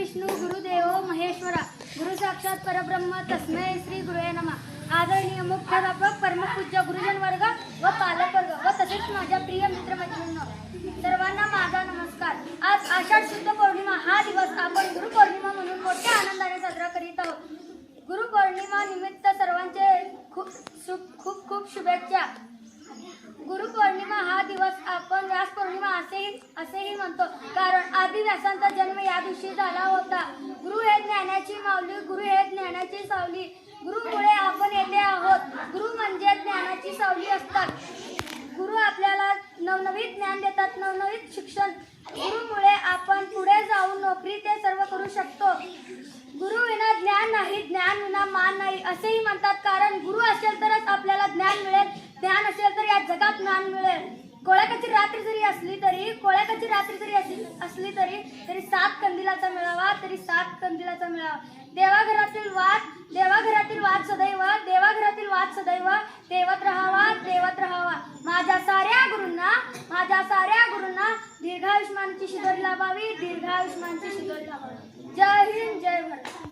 विष्णू गुरुदेव महेश्वरा गुरु साक्षात परब्रह्म तस्मै श्री गुरुवे नमः। आदरणीय मुख्याध्यापक परमपूज्य गुरुजन वर्ग व पालक वर्ग व तसेच माझ्या प्रिय मित्रमैत्रिणींनो सर्वांना माझा नमस्कार। आज आषाढ शुद्ध पौर्णिमा हा दिवस आपण गुरुपौर्णिमा म्हणून मोठ्या आनंदाने साजरा करीत आहोत। गुरुपौर्णिमा निमित्त सर्वांचे खूप खूप शुभेच्छा। गुरुपौर्णिमा हा दिवस आपण व्यास पौर्णिमा असेही म्हणतो, कारण आदि व्यासांचा जन्म या दिवशी झाला होता। गुरु हे ज्ञानाची माऊली, गुरु हे ज्ञानाची सावली, गुरुमुळे आपण येथे आहोत। गुरु म्हणजे ज्ञानाची सावली असतात। गुरु आपल्याला नवनवीन ज्ञान देतात, नवनवीन शिक्षण। गुरुमुळे आपण पुढे जाऊन नोकरी ते सर्व करू शकतो। गुरु विना ज्ञान नाही, ज्ञान विना मान नाही असेही म्हणतात, कारण गुरु असेल तरच आपल्याला ज्ञान मिळेल, ज्ञान असेल तर या जगात ज्ञान मिळेल। कोळ्याकाची रात्र जरी असली तरी सात कंदिलाचा मेळावा, देवाघरातील वाद सदैव देवत राहावा। माझ्या साऱ्या गुरूंना दीर्घायुष्मानाची शिदोरी लाभावी। जय हिंद, जय भारत।